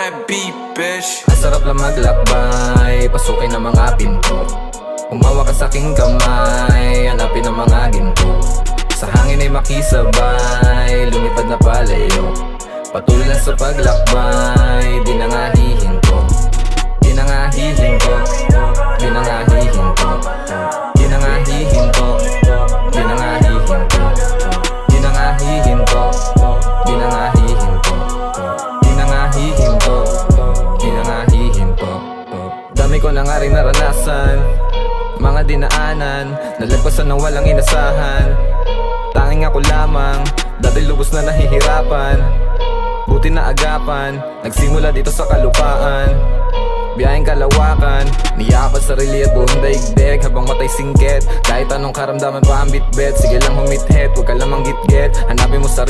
Red beat, bitch. Ang sarap lang maglakbay, pasukin ang mga pinto. Umawa ka sa aking kamay, hanapin ang mga ginto. Sa hangin ay makisabay, lumipad na palayo. Patuloy lang sa paglakbay, di na nga hihinto. Di na nga hihinto, di na nga hihinto. Di na nga hihinto, di na nga hihinto. Di na nga hihinto, di na nga hihinto. Di na nga hihinto, di na nga hihinto. Dami ko na nga rin naranasan, mga dinaanan, nalagpasan ng walang inasahan. Tanging ako lamang, dati lubos na nahihirapan. Buti na agapan, nagsimula dito sa kalupaan. Biyaheng kalawakan, niyakap at sarili at buong daigdig. Habang matay singkit, kahit anong karamdaman pa ang bitbit. Sige lang humithit, huwag ka lamang gitgit. Hanapin mo sarili